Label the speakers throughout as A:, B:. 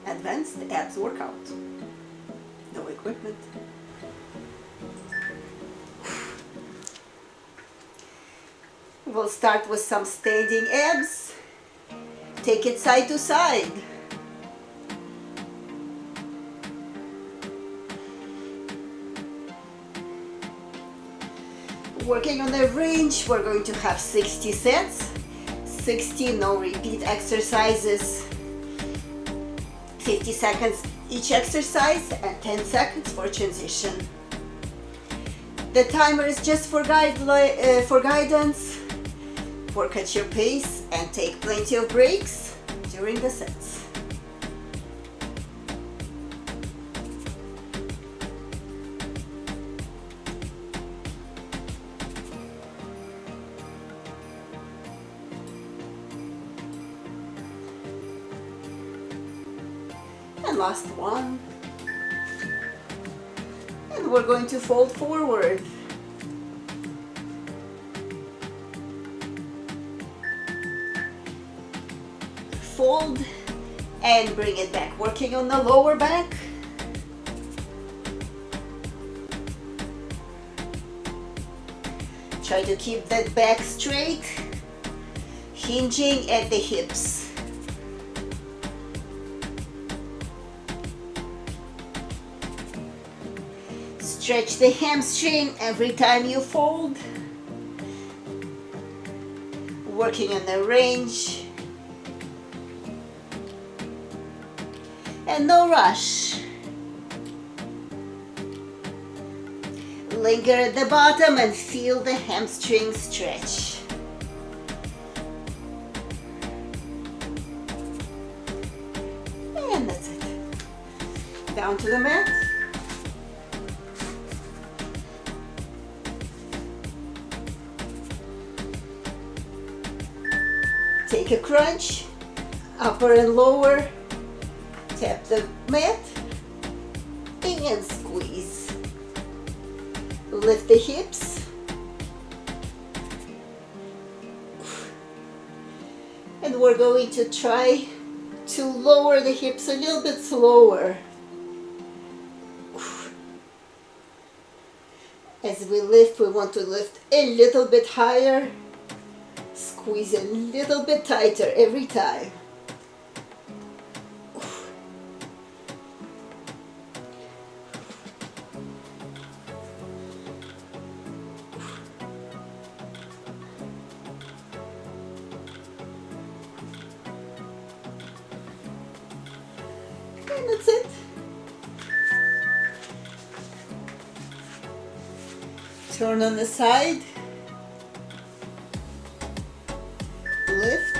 A: advanced abs workout. No equipment. We'll start with some standing abs. Take it side to side. Working on the range, we're going to have 60 sets, 60 no repeat exercises, 50 seconds each exercise and 10 seconds for transition. The timer is just for guidance. Work at your pace and take plenty of breaks during the sets. And last one. And we're going to fold forward. Fold and bring it back, working on the lower back. Try to keep that back straight, hinging at the hips. Stretch the hamstring every time you fold. Working on the range. And no rush. Linger at the bottom and feel the hamstring stretch. And that's it. Down to the mat. Take a crunch, upper and lower. Tap the mat and squeeze. Lift the hips. And we're going to try to lower the hips a little bit slower. As we lift, we want to lift a little bit higher. Squeeze a little bit tighter every time. And that's it. Turn on the side. Lift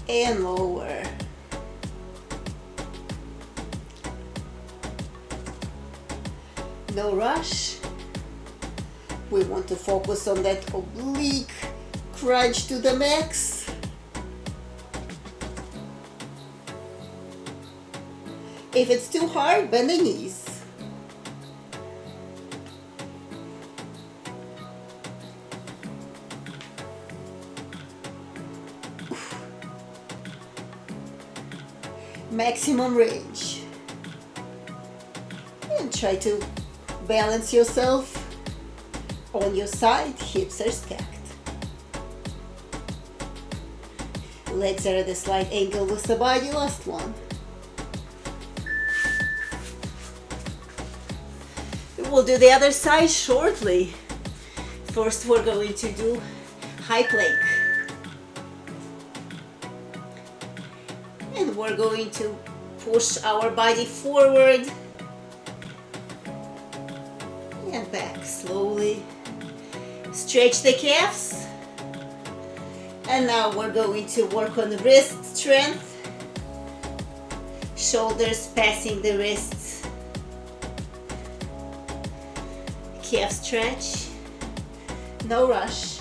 A: and lower. No rush. We want to focus on that oblique crunch to the max. If it's too hard, bend the knees. Maximum range. And try to balance yourself on your side, hips are stacked. Legs are at a slight angle with the body, last one. We'll do the other side shortly. First we're going to do high plank. And we're going to push our body forward and back slowly. Stretch the calves. And now we're going to work on wrist strength. Shoulders passing the wrists. Calf stretch. No rush.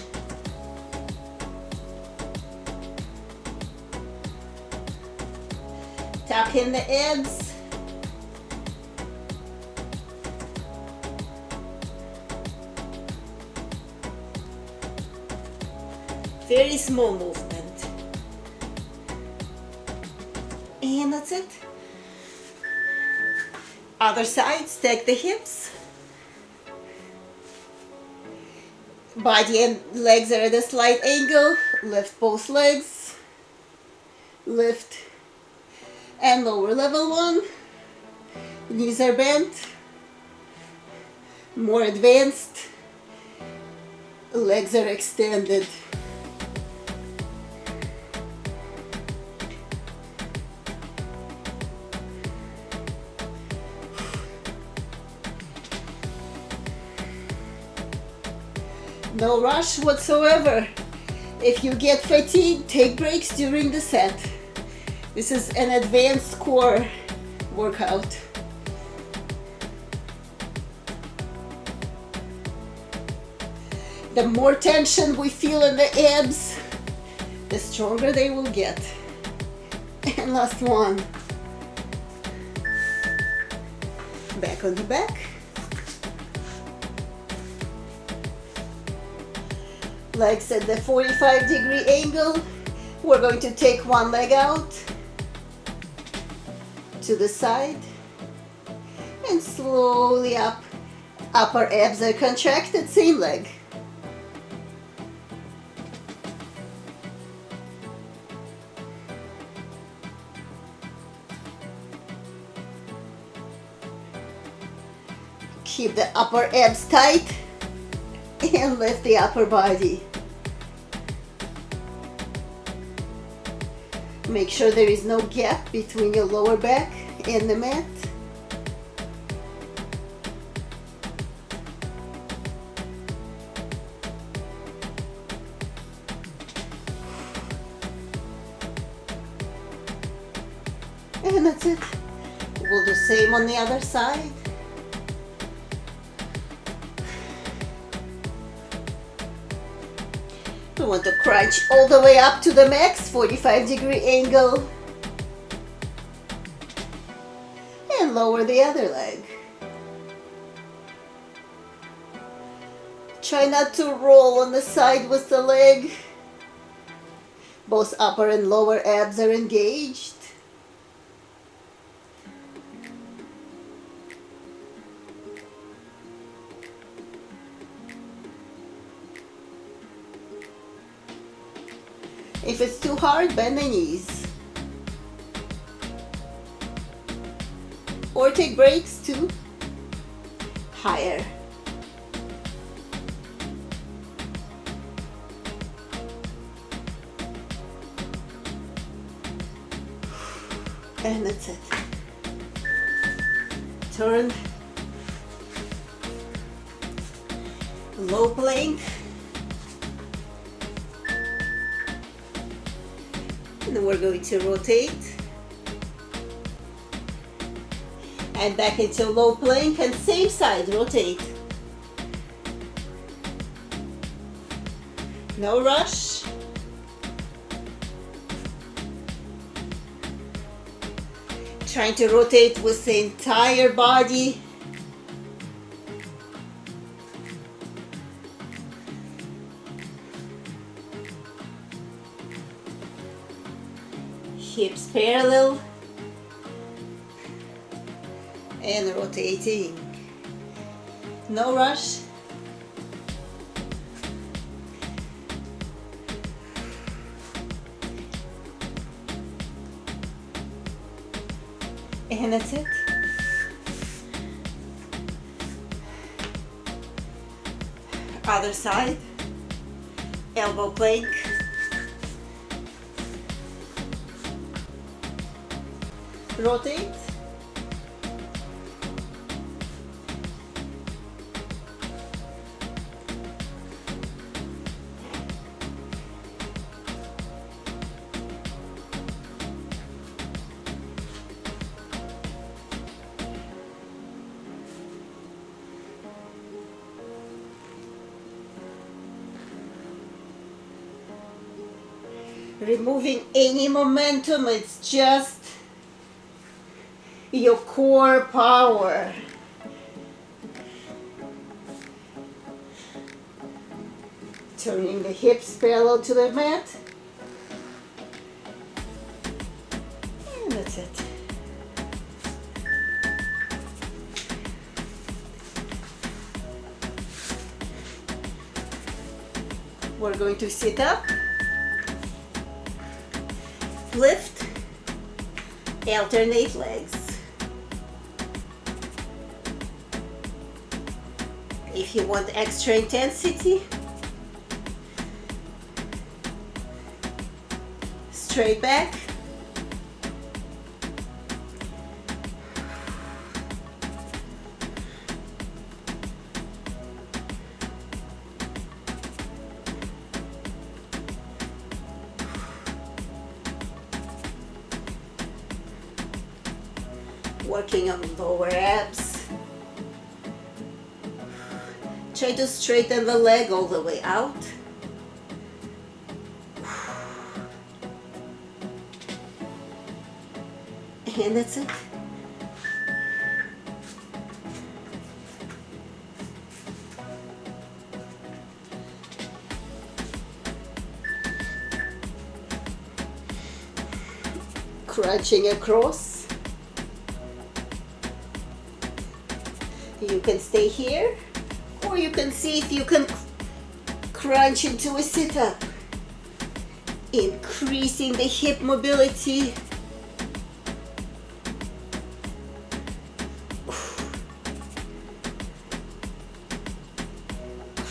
A: Tuck in the abs. Very small movement. And that's it. Other side, stack the hips. Body and legs are at a slight angle. Lift both legs. Lift and lower. Level 1. Knees are bent. More advanced. Legs are extended. No rush whatsoever. If you get fatigued, take breaks during the set. This is an advanced core workout. The more tension we feel in the abs, the stronger they will get. And last one. Back on the back. Legs at the 45-degree angle. We're going to take one leg out to the side and slowly up. Upper abs are contracted, same leg. Keep the upper abs tight and lift the upper body. Make sure there is no gap between your lower back and the mat. And that's it. We'll do the same on the other side. We want to crunch all the way up to the max, 45-degree angle. And lower the other leg. Try not to roll on the side with the leg. Both upper and lower abs are engaged. If it's too hard, bend the knees. Or take breaks to higher. And that's it. Turn. Low plank. And then we're going to rotate and back into low plank, and same side, rotate. No rush. Trying to rotate with the entire body. Hips parallel and rotating. No rush. And that's it. Other side. Elbow plank. Rotate. Removing any momentum, it's just your core power. Turning the hips parallel to the mat. And that's that's it. We're going to sit up, lift, alternate legs. If you want extra intensity, straight back, working on lower abs. Try to straighten the leg all the way out. And that's it. Crunching across. You can stay here, or you can see if you can crunch into a sit-up, increasing the hip mobility.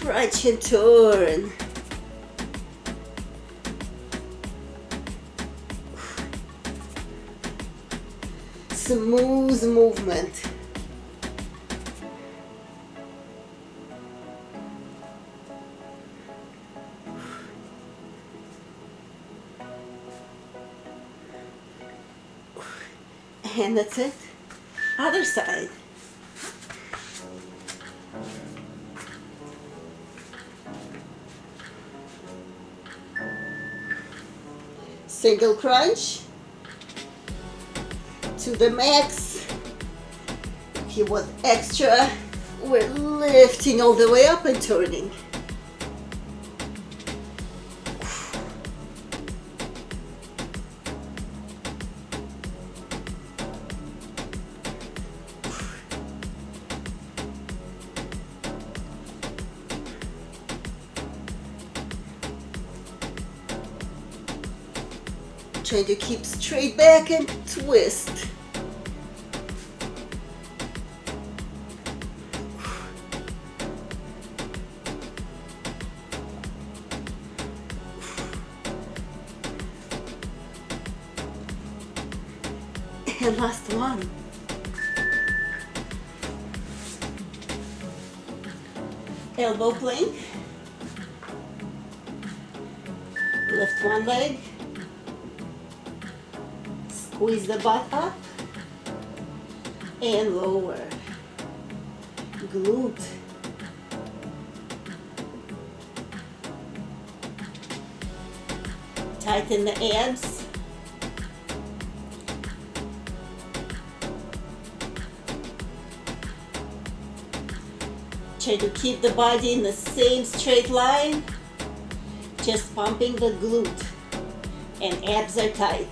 A: Crunch and turn. Smooth movement. And that's it. Other side. Single crunch to the max. If you want extra, we're lifting all the way up and turning. Try to keep straight back and twist. And last one. Elbow plank. Lift one leg. Squeeze the butt up and lower. Glute. Tighten the abs. Try to keep the body in the same straight line. Just pumping the glute and abs are tight.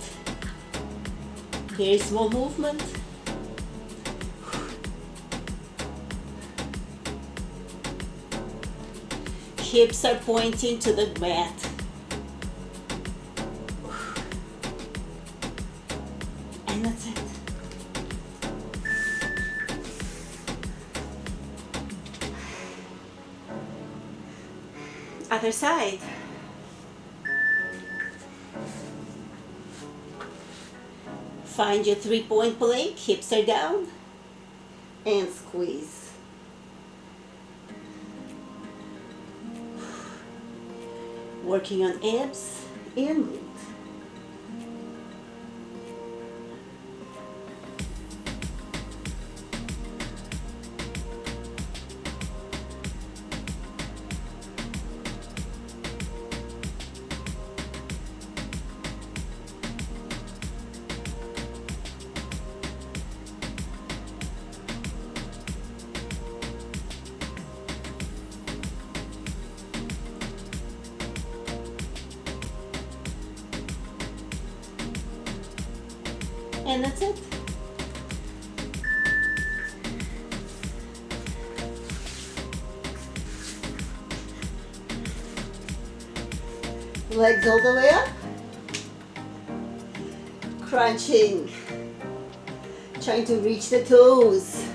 A: Very small movement. Hips are pointing to the mat. And that's it. Other side. Find your 3-point plank, hips are down, and squeeze. Working on abs and glute. And that's it. Legs all the way up. Crunching. Trying to reach the toes.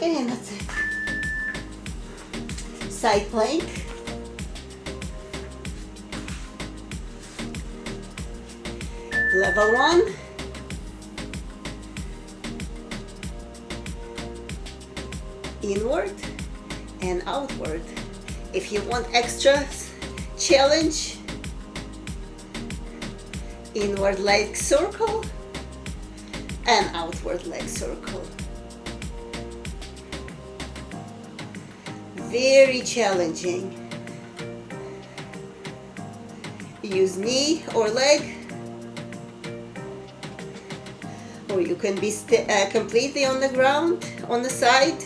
A: And that's it. Side plank. Level 1. Inward and outward. If you want extra challenge, inward leg circle and outward leg circle. Very challenging. Use knee or leg, or you can be completely on the ground, on the side.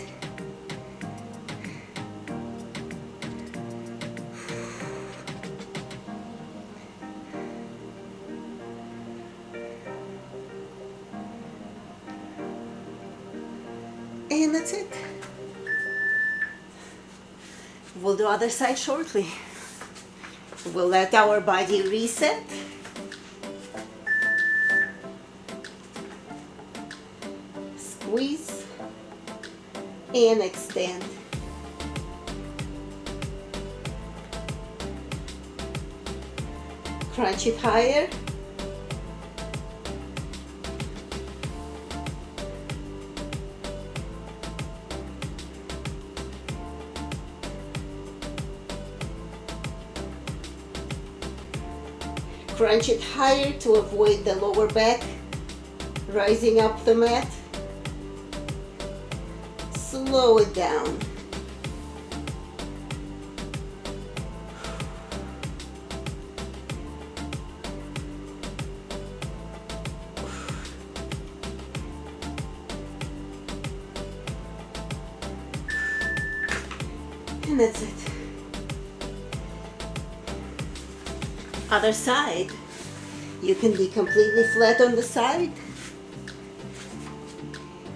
A: And that's it. We'll do other side shortly. We'll let our body reset. Squeeze and extend. Crunch it higher. Crunch it higher to avoid the lower back rising up the mat. Slow it down. And that's it. Other side. You can be completely flat on the side.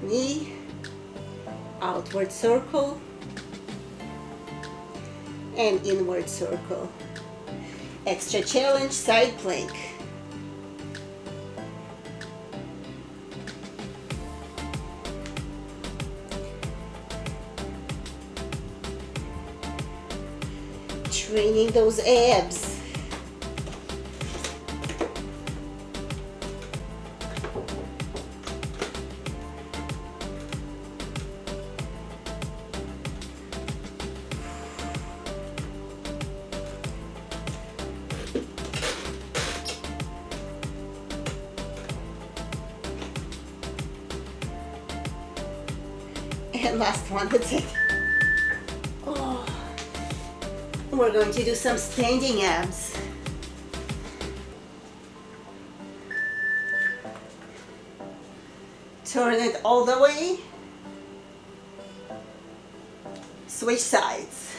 A: Knee, outward circle, and inward circle. Extra challenge, side plank. Training those abs. And last one, that's it. Oh. We're going to do some standing abs. Turn it all the way. Switch sides.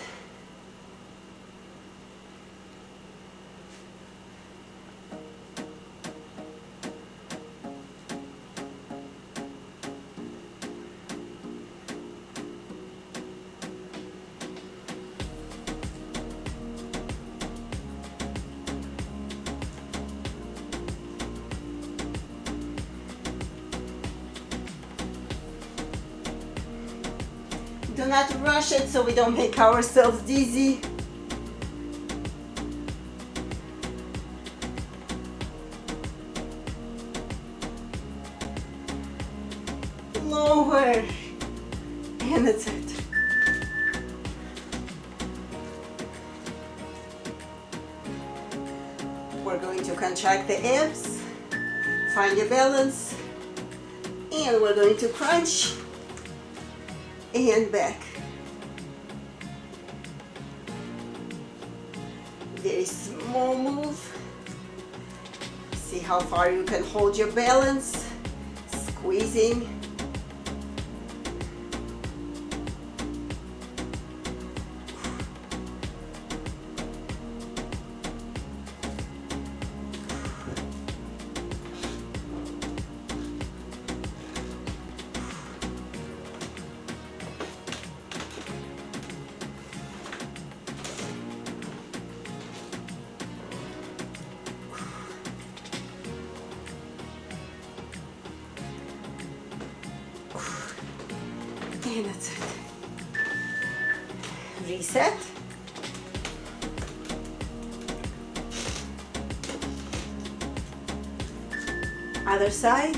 A: Do not rush it so we don't make ourselves dizzy. Lower. forward. And that's it. We're going to contract the abs, find your balance, and we're going to crunch and back. Very small move. See how far you can hold your balance, squeezing. And that's it. Reset. Other side.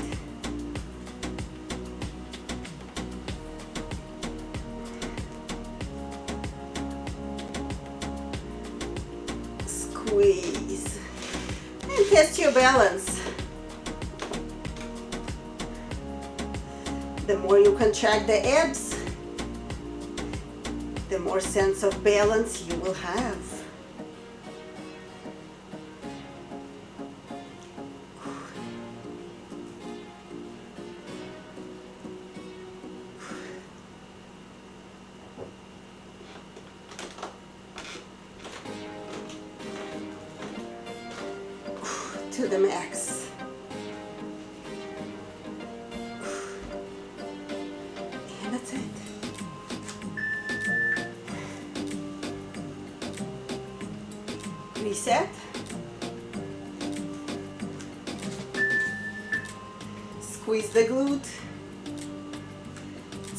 A: Squeeze. And test your balance. The more you contract the abs, the more sense of balance you will have. To the max. That's it. Reset. Squeeze the glute.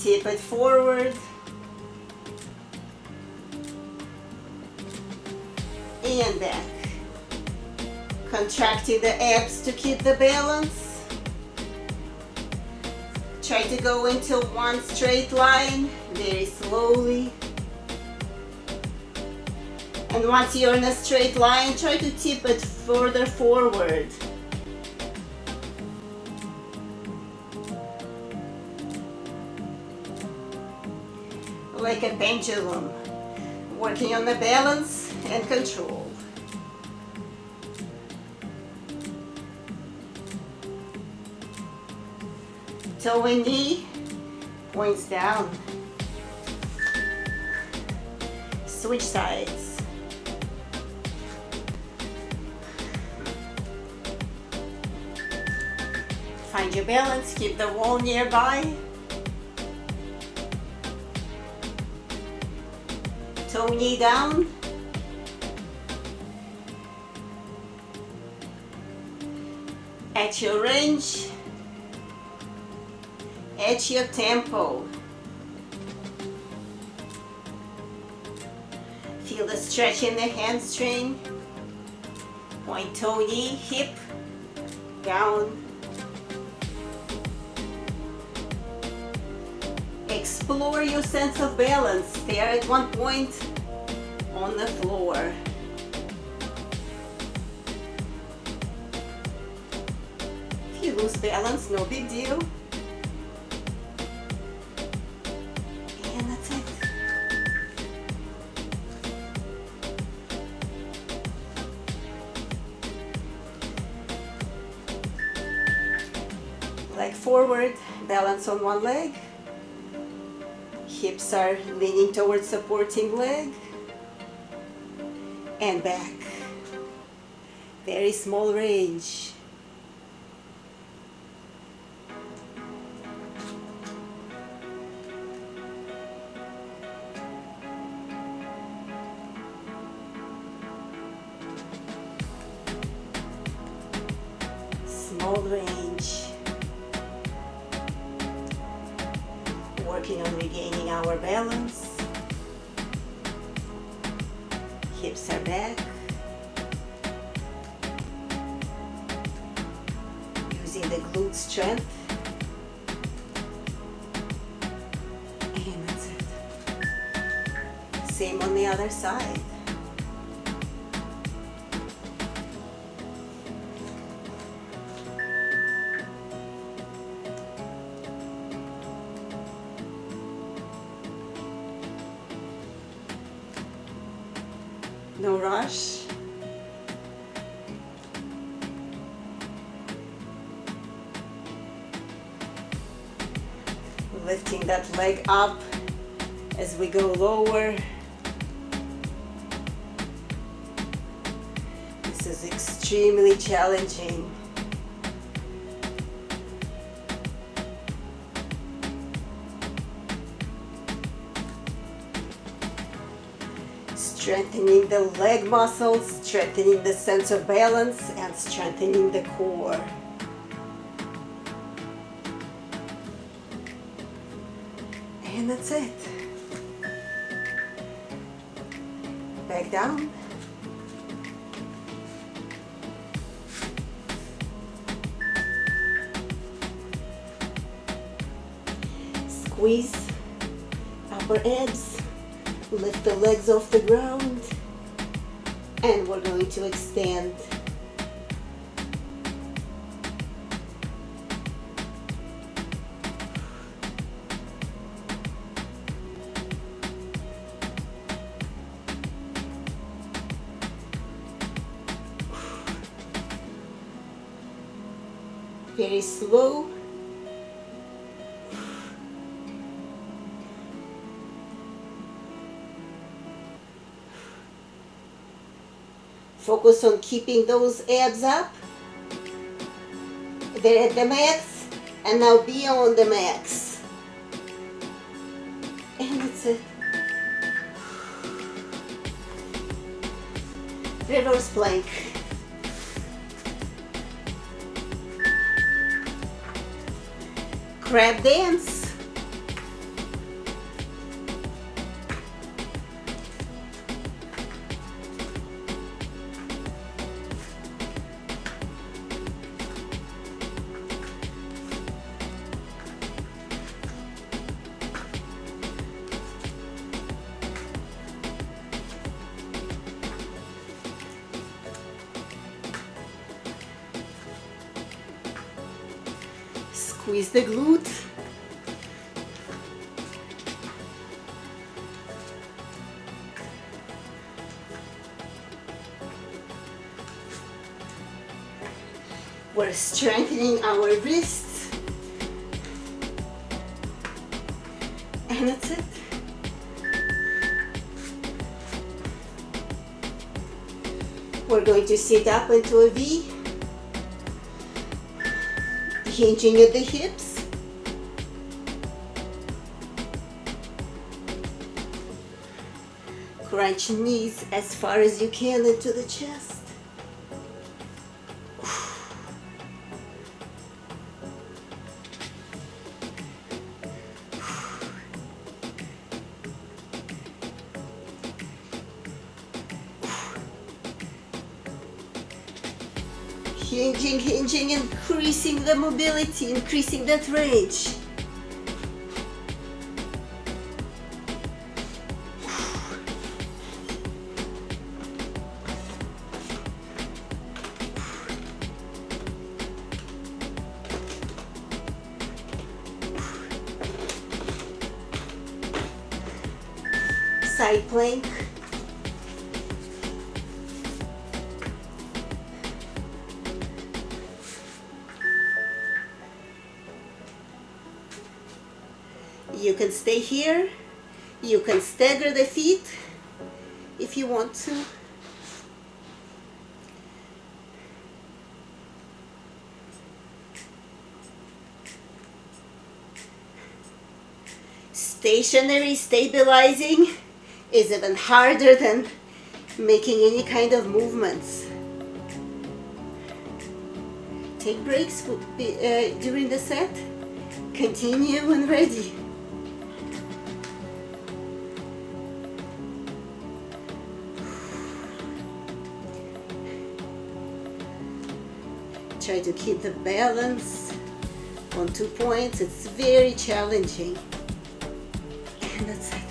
A: Tip it forward. And back. Contracting the abs to keep the balance. Try to go into one straight line, very slowly. And once you're in a straight line, try to tip it further forward. Like a pendulum, working on the balance and control. Toe and knee points down. Switch sides. Find your balance, keep the wall nearby. Toe knee down. At your range. At your tempo. Feel the stretch in the hamstring. Point toe, knee, hip, down. Explore your sense of balance. Stare at one point on the floor. If you lose balance, no big deal. And that's it. Leg forward, balance on one leg. Hips are leaning towards supporting leg. And back. Very small range. Small range. Working on regaining our balance. Hips are back. Using the glute strength. Same on the other side. No rush. Lifting that leg up as we go lower. This is extremely challenging. Strengthening the leg muscles, strengthening the sense of balance, and strengthening the core. And that's it. Back down. Squeeze upper abs. Lift the legs off the ground. And we're going to extend. Very slow. Focus on keeping those abs up. They're at the max, and now beyond the max. And that's it. Reverse plank. Crab dance. Squeeze the glute. We're strengthening our wrists. And that's it. We're going to sit up into a V. Hinging at the hips. Crunch knees as far as you can into the chest. Hinging, increasing the mobility, increasing that range. Side plank. You can stay here. You can stagger the feet if you want to. Stationary stabilizing is even harder than making any kind of movements. Take breaks during the set. Continue when ready. Try to keep the balance on 2 points. It's very challenging. And that's it.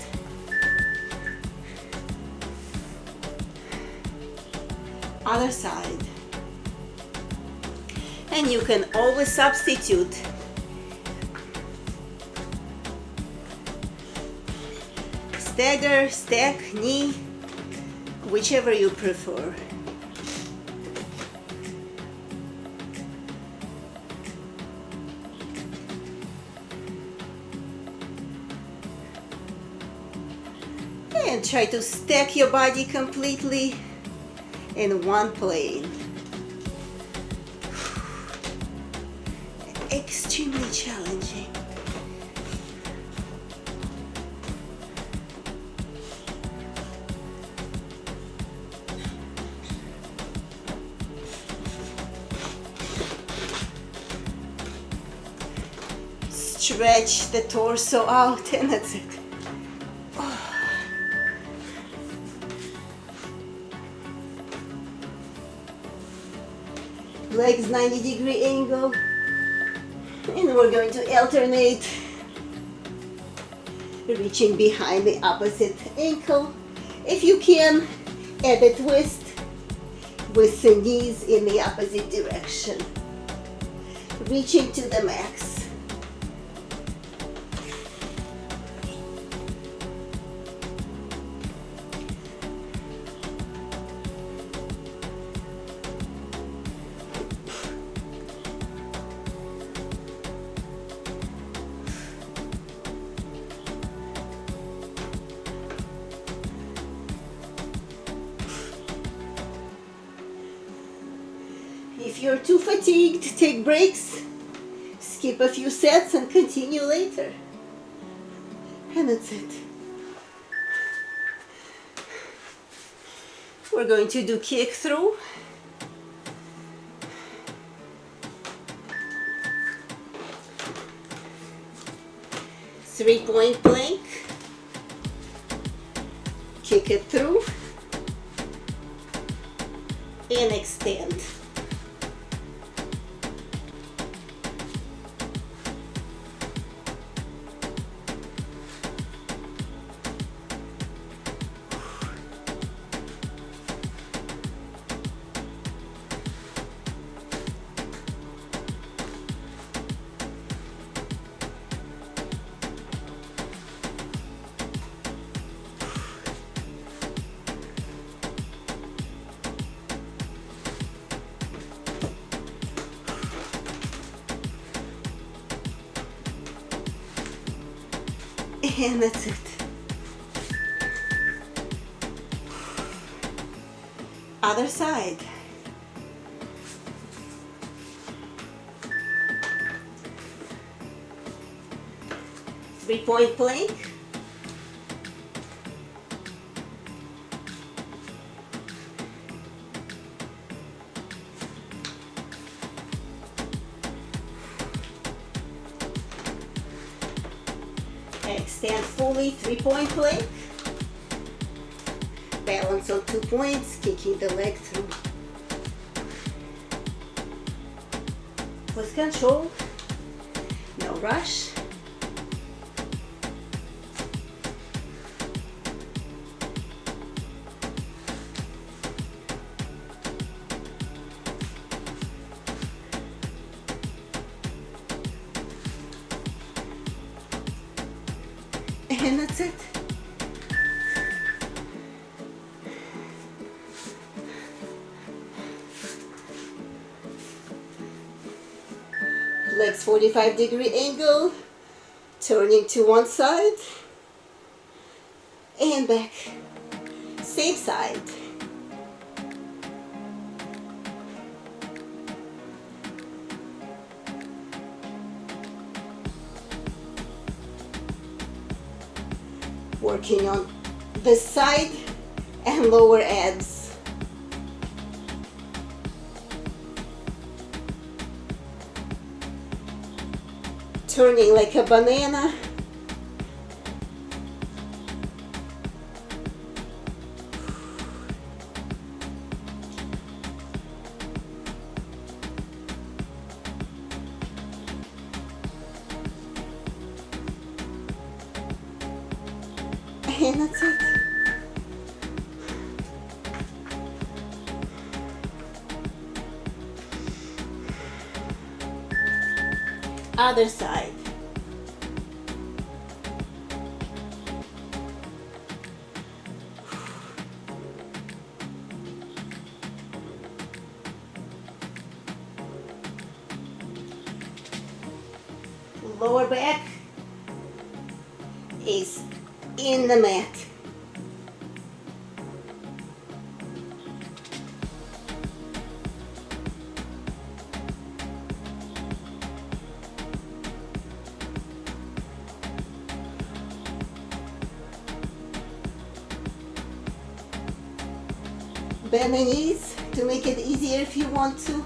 A: Other side. And you can always substitute. Stagger, stack, knee, whichever you prefer. And try to stack your body completely in one plane. Extremely challenging. Stretch the torso out, and that's it. Legs 90-degree angle, and we're going to alternate, reaching behind the opposite ankle. If you can, add a twist with the knees in the opposite direction, reaching to the max. If you're too fatigued, take breaks, skip a few sets and continue later. And that's it. We're going to do kick through. Three-point plank. Kick it through. And extend. And that's it. Other side. Three-point plank. Extend fully, three-point plank. Balance on 2 points, kicking the leg through. With control, no rush. And that's it. Legs 45-degree angle, turning to one side and back. Same side. Working on this side and lower abs. Turning like a banana. And that's it. Other side. Lower back is in the mat. Bend the knees to make it easier if you want to.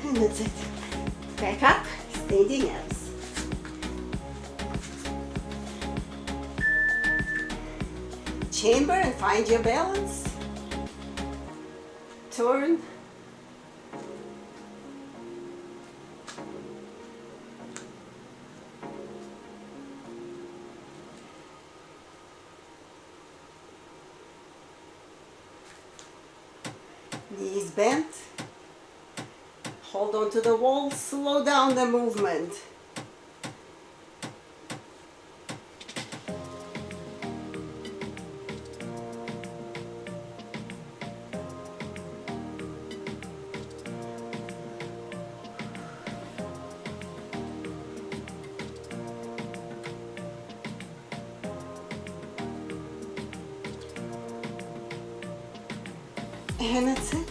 A: And that's it. Back up, standing abs. Chamber and find your balance. Turn. Knees bent. Hold on to the wall, slow down the movement. And that's it.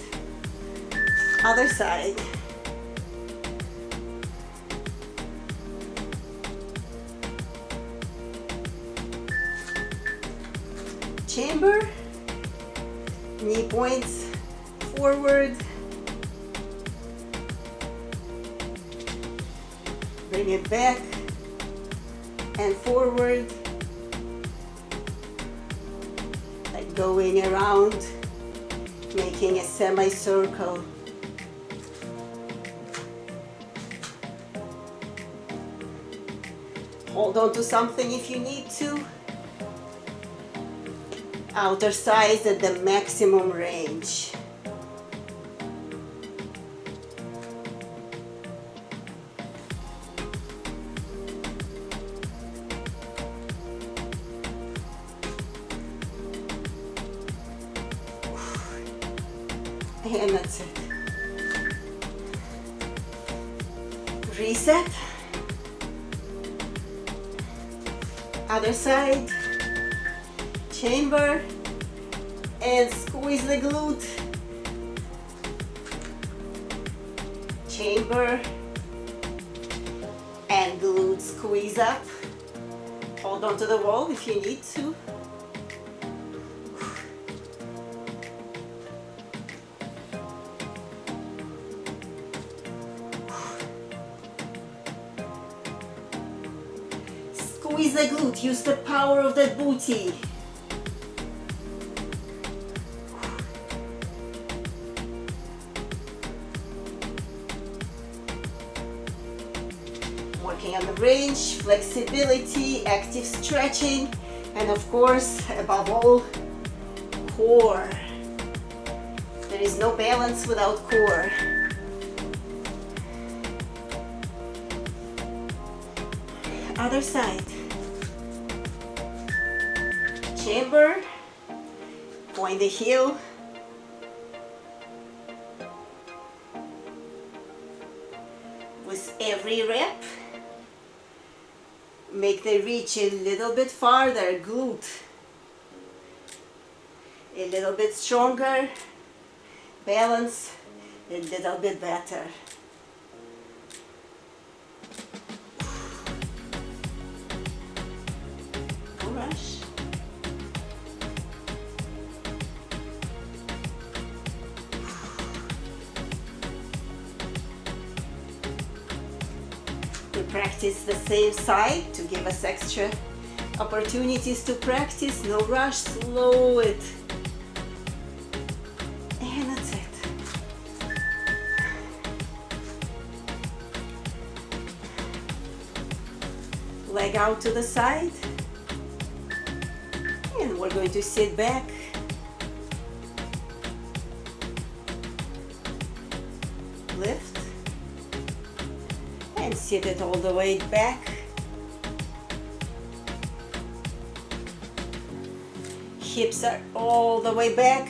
A: Other side. Chamber, knee points forward, bring it back and forward, like going around, making a semicircle. Hold on to something if you need to. Outer thighs at the maximum range. And that's it. Reset. Other side. Chamber and squeeze the glute. Chamber and glute squeeze up. Hold on to the wall if you need to. Squeeze the glute, use the power of that booty. Working on the range, flexibility, active stretching, and of course, above all, core. There is no balance without core. Other side. Chamber, point the heel. With every rep, make the reach a little bit farther, glute. A little bit stronger, balance a little bit better. No rush. We practice the same side to give us extra opportunities to practice. No rush, slow it. And that's it. Leg out to the side. And we're going to sit back. Lift. And sit it all the way back. Hips are all the way back.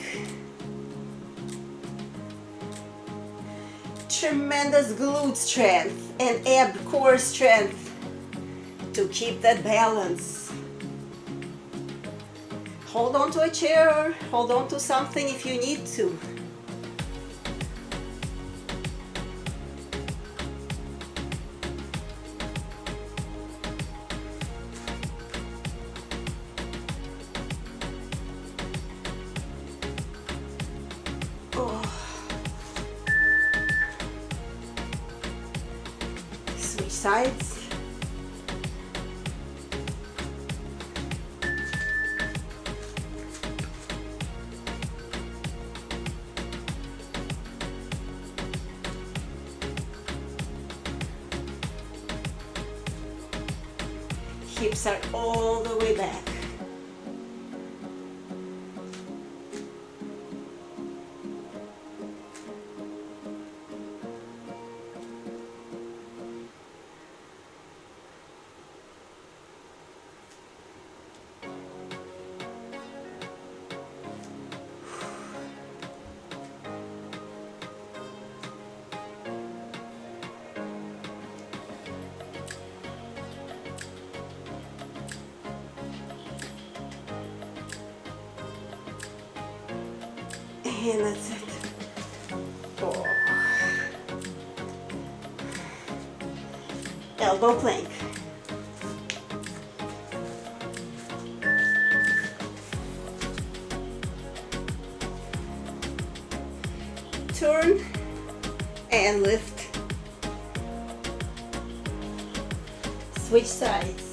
A: Tremendous glute strength and ab core strength to keep that balance. Hold on to a chair or hold on to something if you need to. Switch sides. Hips are all the way back. And that's it. Oh. Elbow plank. Turn and lift. Switch sides.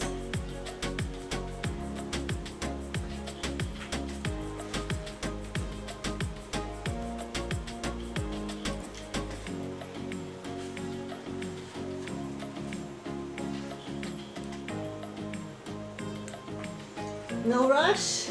A: No rush.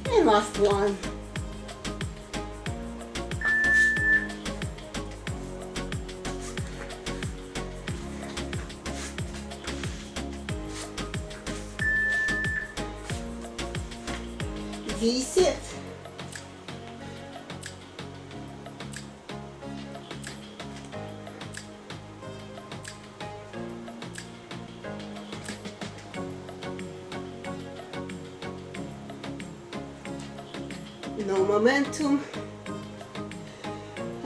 A: And last one. V-sit. No momentum.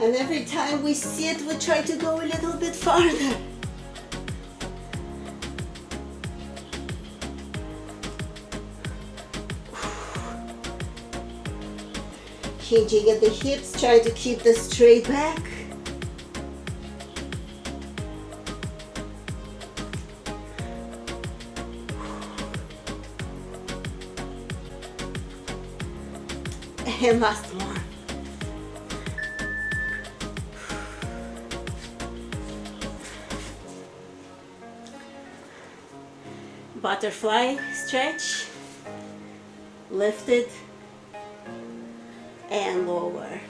A: And every time we sit, we try to go a little bit farther. Hinging at the hips, try to keep the straight back. And last one. Butterfly stretch. Lift it and lower.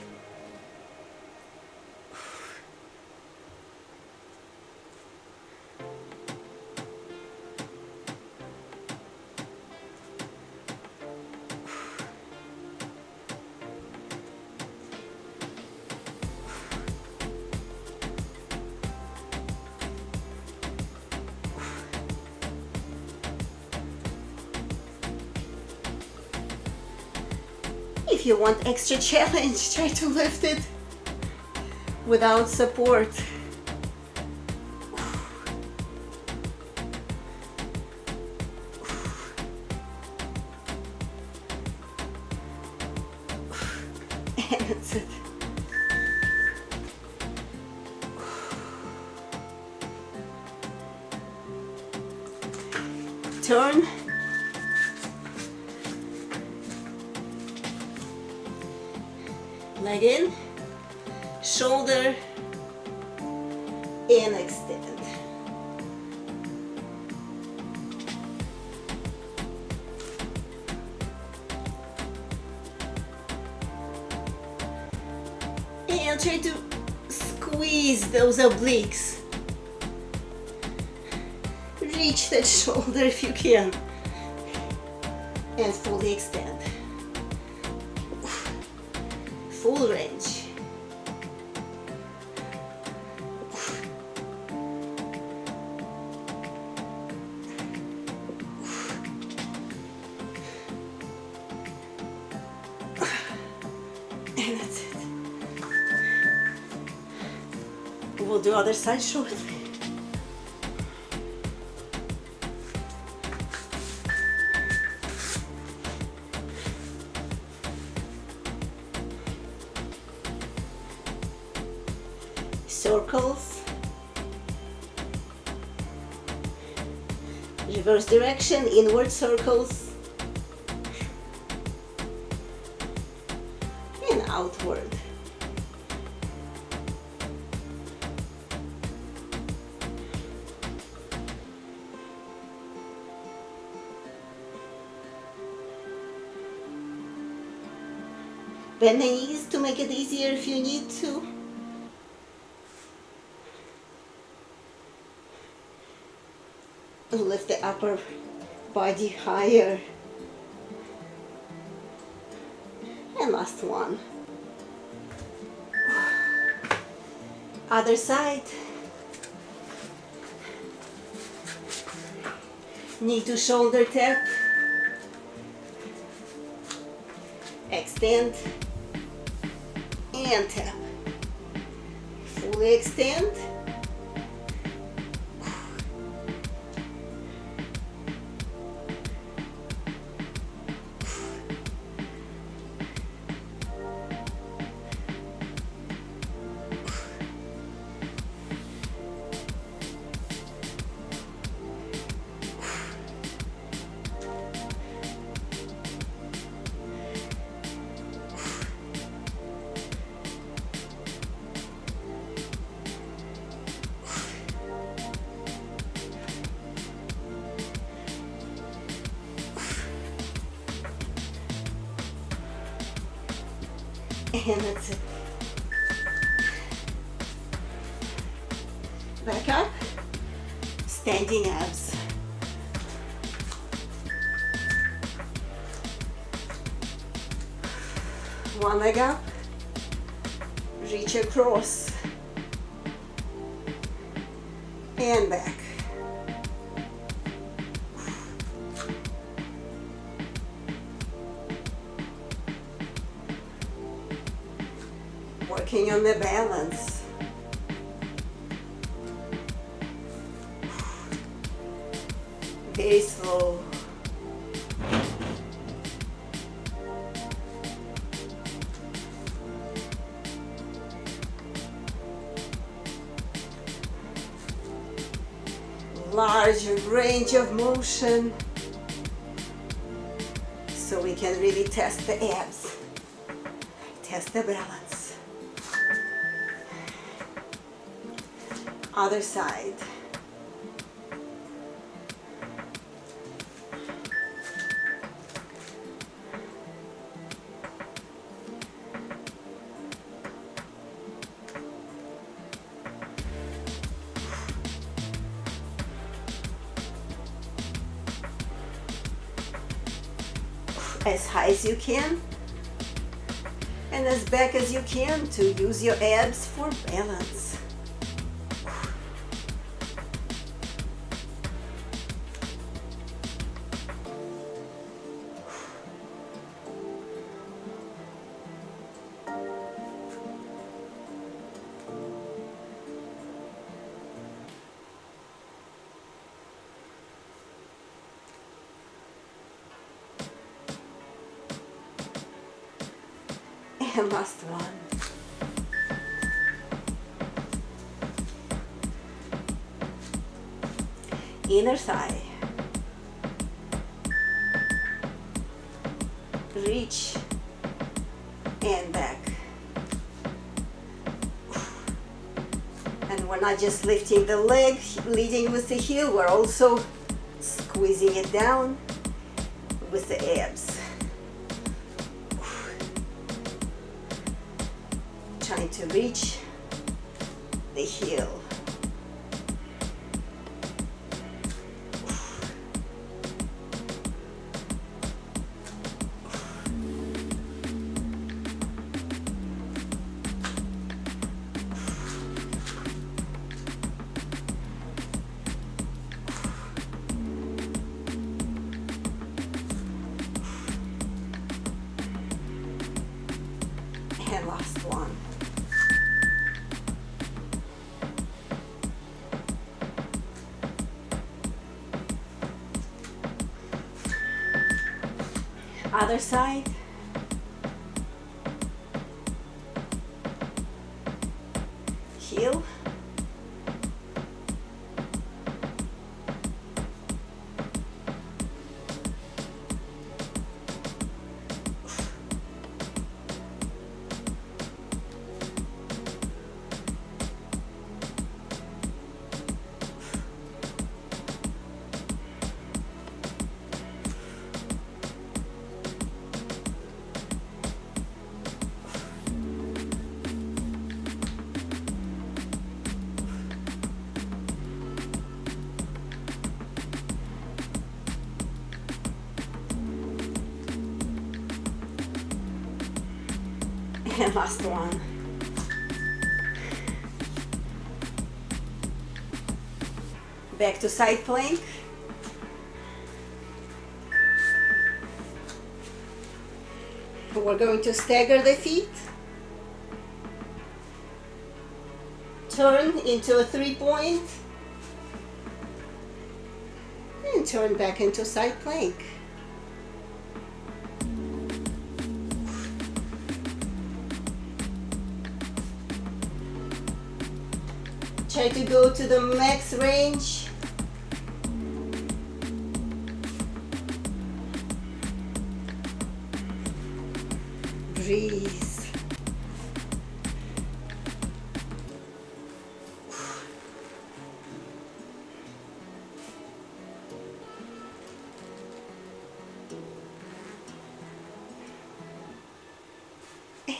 A: If you want extra challenge, try to lift it without support. And that's it. Turn Leg in, shoulder, and extend. And try to squeeze those obliques. Reach that shoulder if you can. And fully extend. Full range. And that's it. We'll do other side shortly. Circles, reverse direction, inward circles, and outward. Bend the knees to make it easier if you need to. Lift the upper body higher. And last one. Other side. Knee to shoulder tap. Extend and tap. Fully extend. And that's it. Back up. Standing abs. One leg up. Reach across. And back. Working on the balance. Very slow. Large range of motion, so we can really test the abs, test the balance. Other side. As high as you can and as back as you can to use your abs for balance. And last one. Inner thigh. Reach and back. We're not just lifting the leg, leading with the heel, we're also squeezing it down with the abs. Trying to reach the heel. And last one. Other side. Heel. And last one. Back to side plank. We're going to stagger the feet. Turn into a 3-point. And turn back into side plank. Try to go to the max range. Breathe.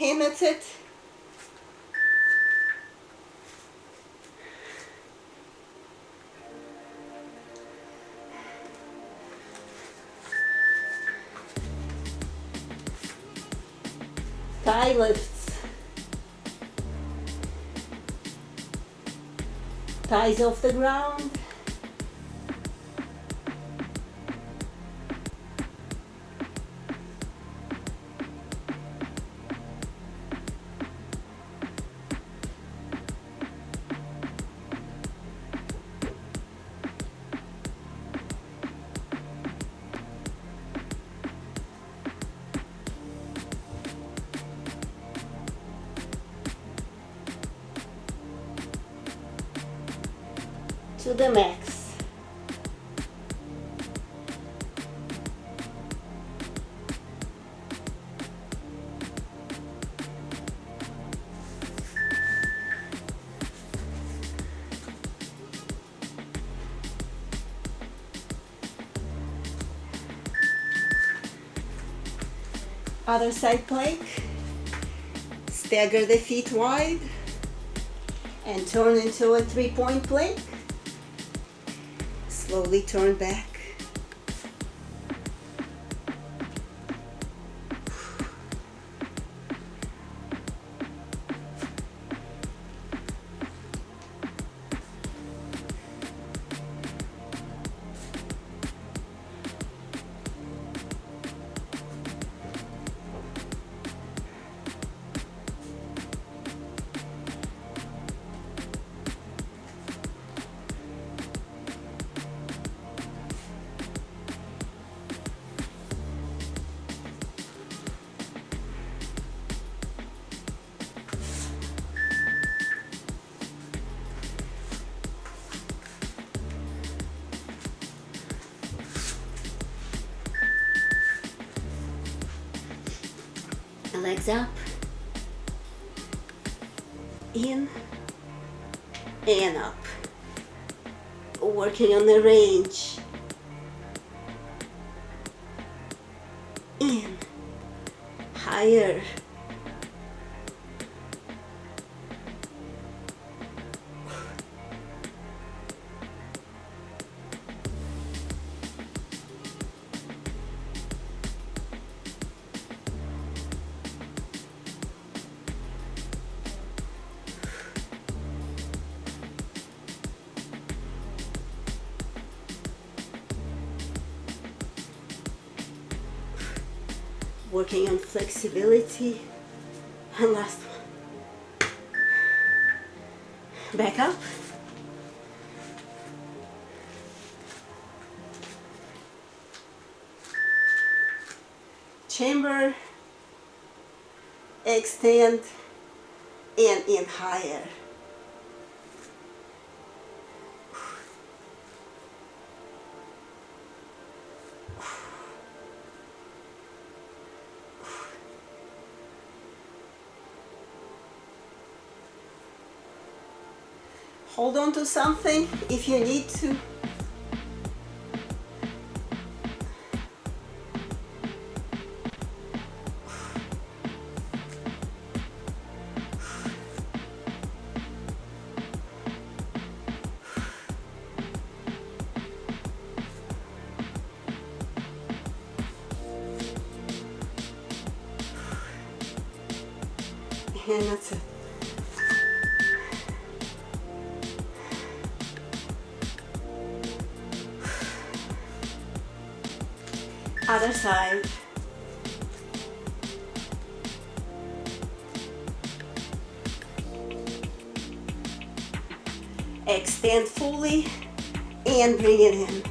A: And that's it. Thigh lifts. Thighs off the ground. To the max. Other side plank. Stagger the feet wide and turn into a 3-point plank. Slowly turn back. Legs up, in and up. Working on the range. In, higher. Working on flexibility. And last one. Back up. Chamber. Extend. And in higher. Hold on to something if you need to. And that's it. Other side. Extend fully and bring it in.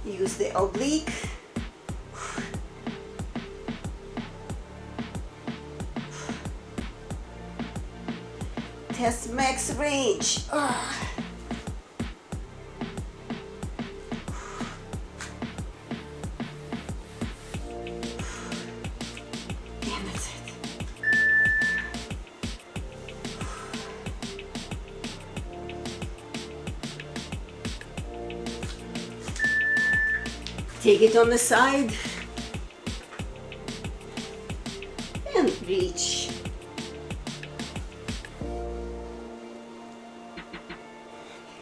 A: Use the oblique. Test max range. And that's it. Take it on the side and reach.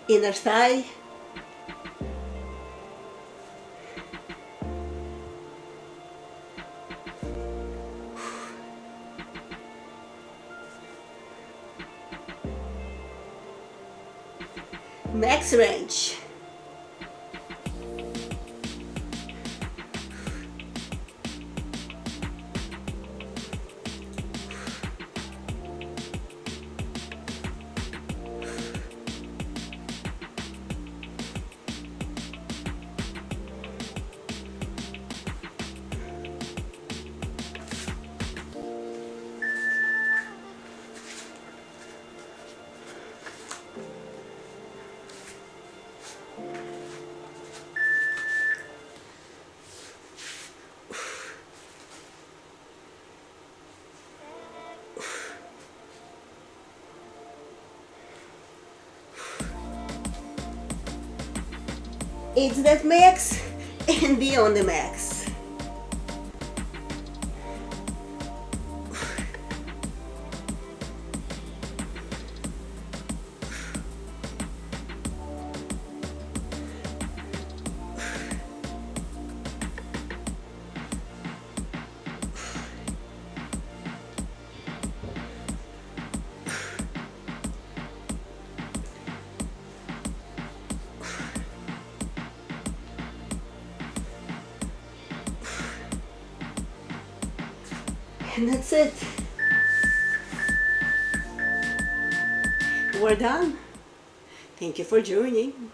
A: Inner thigh. Max range. It's that max and beyond the max. And that's it. We're done. Thank you for joining.